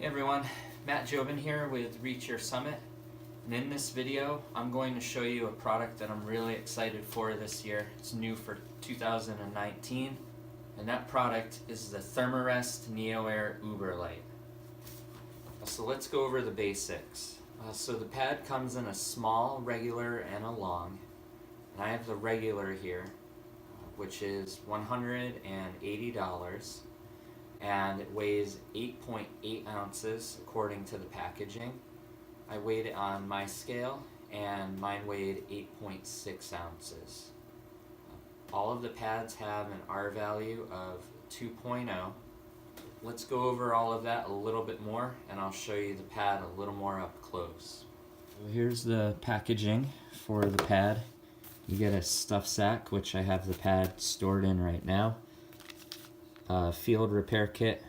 Hey everyone, Matt Jobin here with Reach Your Summit, and in this video I'm going to show you a product that I'm really excited for this year. It's new for 2019, and that product is the Therm-A-Rest NeoAir Uberlite. So let's go over the basics. So the pad comes in a small, regular, and a long, and I have the regular here, which is $180. And it weighs 8.8 ounces according to the packaging. I weighed it on my scale and mine weighed 8.6 ounces. All of the pads have an R value of 2.0. Let's go over all of that a little bit more and I'll show you the pad a little more up close. Here's the packaging for the pad. You get a stuff sack, which I have the pad stored in right now. Field repair kit,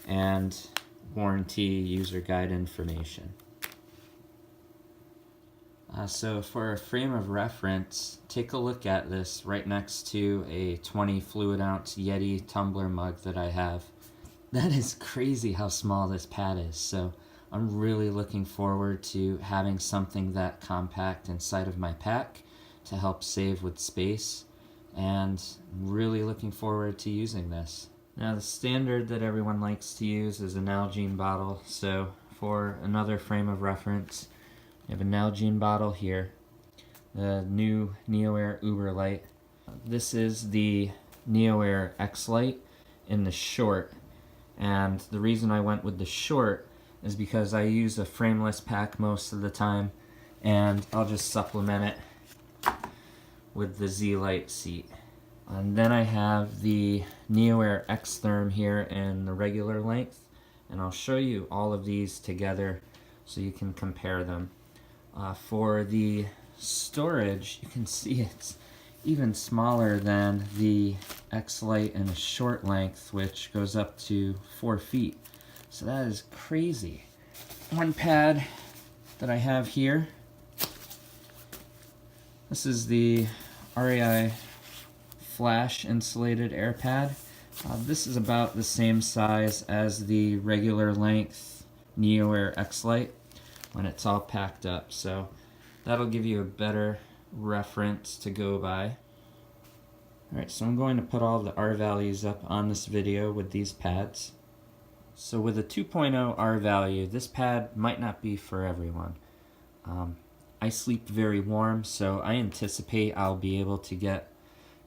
and warranty user guide information. So for a frame of reference, take a look at this right next to a 20 fluid ounce Yeti tumbler mug that I have. That is crazy how small this pad is, so I'm really looking forward to having something that compact inside of my pack to help save with space. And I'm really looking forward to using this. Now the standard that everyone likes to use is an Nalgene bottle, so for another frame of reference, we have a Nalgene bottle here, the new NeoAir Uberlite. This is the NeoAir X-Lite in the short, and the reason I went with the short is because I use a frameless pack most of the time, and I'll just supplement it with the Z-Lite seat. And then I have the NeoAir X-Therm here in the regular length, and I'll show you all of these together so you can compare them. For the storage, you can see it's even smaller than the X-Lite in a short length, which goes up to 4 feet. So that is crazy. One pad that I have here, this is the REI Flash insulated air pad. This is about the same size as the regular length NeoAir X-Lite when it's all packed up, so that'll give you a better reference to go by. Alright, so I'm going to put all the R values up on this video with these pads. So with a 2.0 R value, this pad might not be for everyone. I sleep very warm, so I anticipate I'll be able to get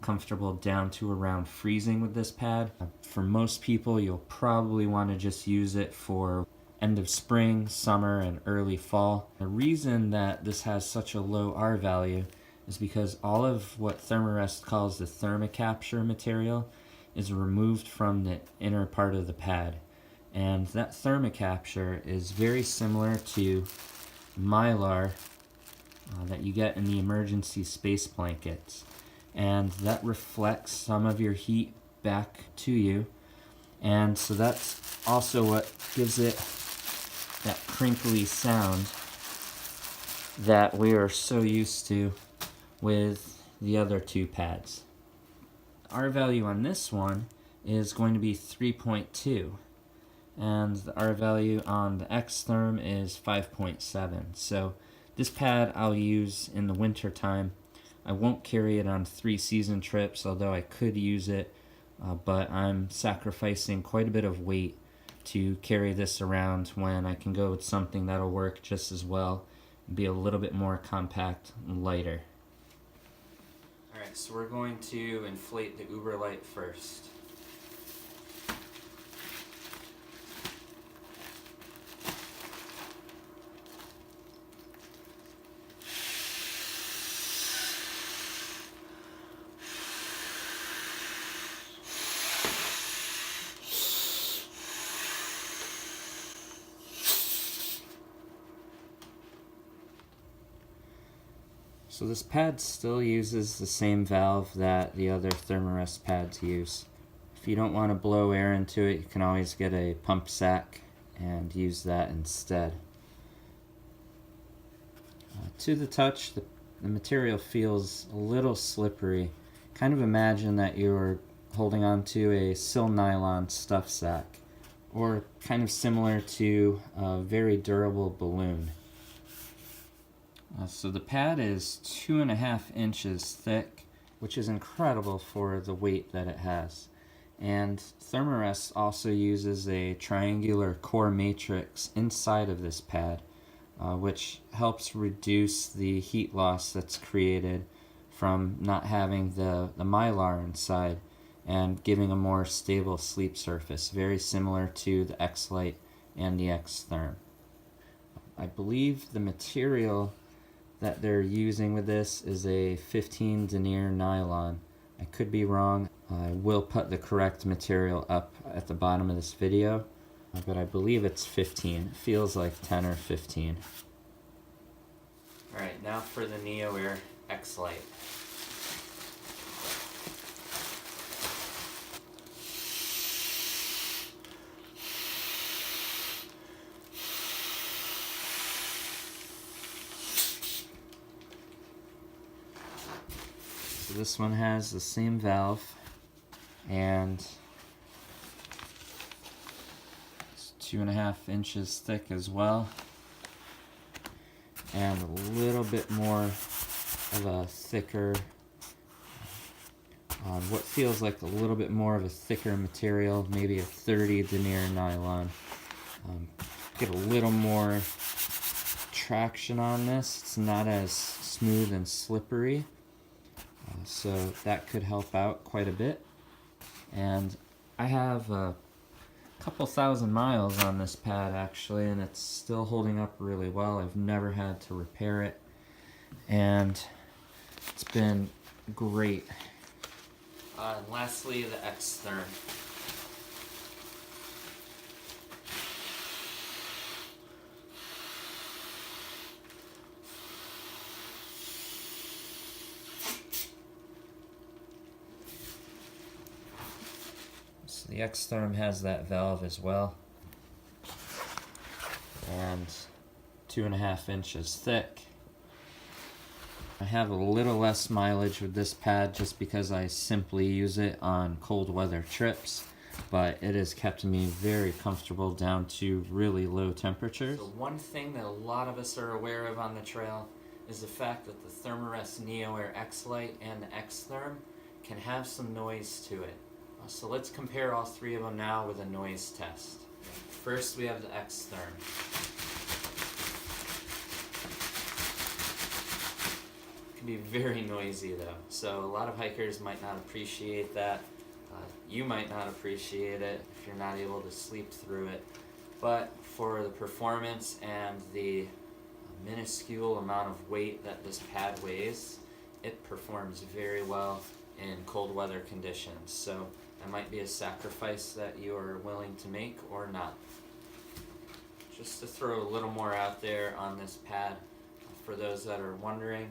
comfortable down to around freezing with this pad. For most people, you'll probably want to just use it for end of spring, summer, and early fall. The reason that this has such a low R value is because all of what Therm-A-Rest calls the Thermocapture material is removed from the inner part of the pad. And that Thermocapture is very similar to Mylar that you get in the emergency space blankets, and that reflects some of your heat back to you, and so that's also what gives it that crinkly sound that we are so used to with the other two pads. R value on this one is going to be 3.2, and the R value on the X-Therm is 5.7. So this pad I'll use in the winter time. I won't carry it on 3-season trips, although I could use it, but I'm sacrificing quite a bit of weight to carry this around when I can go with something that'll work just as well and be a little bit more compact and lighter. Alright, so we're going to inflate the Uberlite first. So this pad still uses the same valve that the other Therm-A-Rest pads use. If you don't want to blow air into it, you can always get a pump sack and use that instead. To the touch, the material feels a little slippery. Kind of imagine that you're holding onto a sil nylon stuff sack or kind of similar to a very durable balloon. So the pad is 2.5 inches thick, which is incredible for the weight that it has. And Therm-A-Rest also uses a triangular core matrix inside of this pad, which helps reduce the heat loss that's created from not having the mylar inside and giving a more stable sleep surface, very similar to the X-Lite and the X-Therm. I believe the material that they're using with this is a 15 denier nylon. I could be wrong. I will put the correct material up at the bottom of this video, but I believe it's 15. It feels like 10 or 15. Alright, now for the NeoAir X-Lite. So this one has the same valve, and it's 2.5 inches thick as well, and a little bit more of a thicker, what feels like a little bit more of a thicker material, maybe a 30 denier nylon. Get a little more traction on this. It's not as smooth and slippery. So that could help out quite a bit. And I have a couple thousand miles on this pad actually, and it's still holding up really well. I've never had to repair it, and it's been great. And lastly, the X-Therm. So the X-Therm has that valve as well, and 2.5 inches thick. I have a little less mileage with this pad just because I simply use it on cold weather trips, but it has kept me very comfortable down to really low temperatures. So one thing that a lot of us are aware of on the trail is the fact that the Therm-A-Rest NeoAir Excellent and the X-Therm can have some noise to it. So let's compare all three of them now with a noise test. First we have the X-Therm. It can be very noisy though, so a lot of hikers might not appreciate that. You might not appreciate it if you're not able to sleep through it, but for the performance and the minuscule amount of weight that this pad weighs, it performs very well in cold weather conditions. So that might be a sacrifice that you are willing to make or not. Just to throw a little more out there on this pad, for those that are wondering,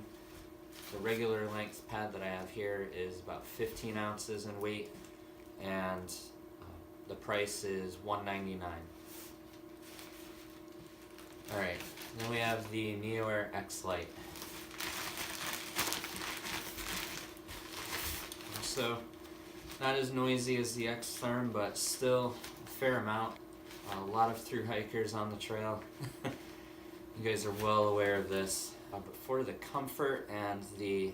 the regular length pad that I have here is about 15 ounces in weight, and the price is $199. Alright, then we have the NeoAir X-Lite. So, not as noisy as the X-Therm, but still a fair amount. A lot of thru-hikers on the trail. You guys are well aware of this. But for the comfort and the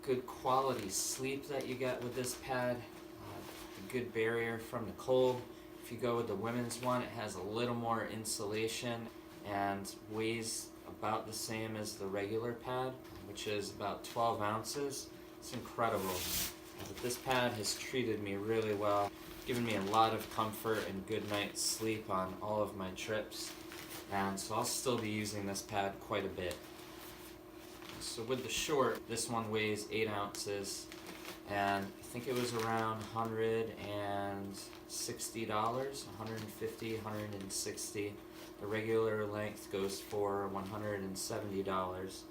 good quality sleep that you get with this pad, a good barrier from the cold. If you go with the women's one, it has a little more insulation and weighs about the same as the regular pad, which is about 12 ounces. It's incredible. But this pad has treated me really well, given me a lot of comfort and good night's sleep on all of my trips, and so I'll still be using this pad quite a bit. So with the short, this one weighs 8 ounces, and I think it was around $160, $150, $160. The regular length goes for $170,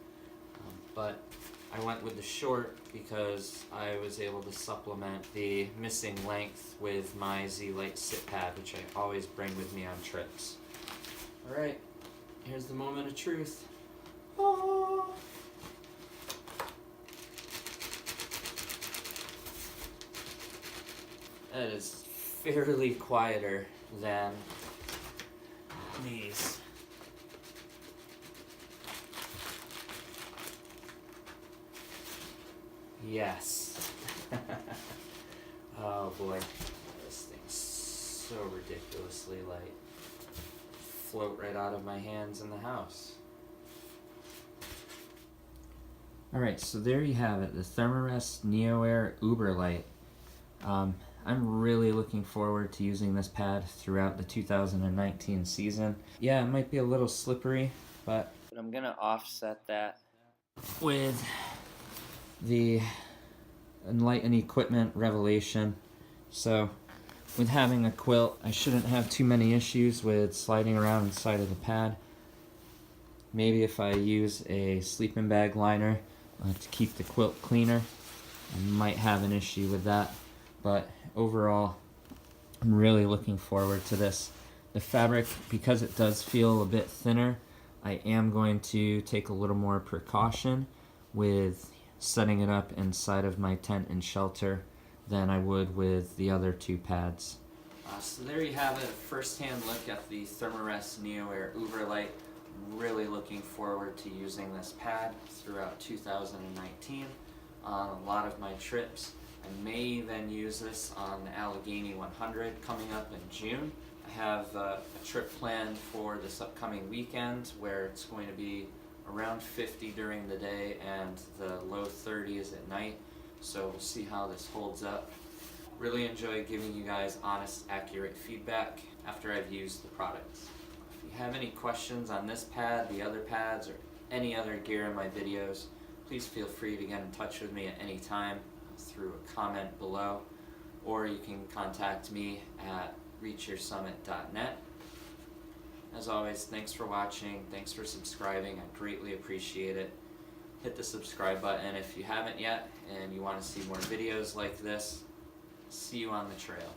but I went with the short because I was able to supplement the missing length with my X-Lite sit pad, which I always bring with me on trips. Alright, here's the moment of truth. Oh. That is fairly quieter than these. Yes. Oh boy, this thing's so ridiculously light. Float right out of my hands in the house. Alright, so there you have it, the Therm-A-Rest NeoAir Uberlite. I'm really looking forward to using this pad throughout the 2019 season. Yeah, it might be a little slippery, but I'm going to offset that with the Enlighten Equipment Revelation. So with having a quilt, I shouldn't have too many issues with sliding around inside of the pad. Maybe if I use a sleeping bag liner to keep the quilt cleaner, I might have an issue with that. But overall, I'm really looking forward to this. The fabric, because it does feel a bit thinner, I am going to take a little more precaution with setting it up inside of my tent and shelter than I would with the other two pads. So there you have it, a first-hand look at the Therm-A-Rest NeoAir Uberlite. I'm really looking forward to using this pad throughout 2019 on a lot of my trips. I may even use this on the Allegheny 100 coming up in June. I have a trip planned for this upcoming weekend where it's going to be around 50 during the day and the low 30s at night. So we'll see how this holds up. Really enjoy giving you guys honest, accurate feedback after I've used the products. If you have any questions on this pad, the other pads, or any other gear in my videos, please feel free to get in touch with me at any time through a comment below, or you can contact me at reachyoursummit.net. As always, thanks for watching, thanks for subscribing, I greatly appreciate it. Hit the subscribe button if you haven't yet and you want to see more videos like this. See you on the trail.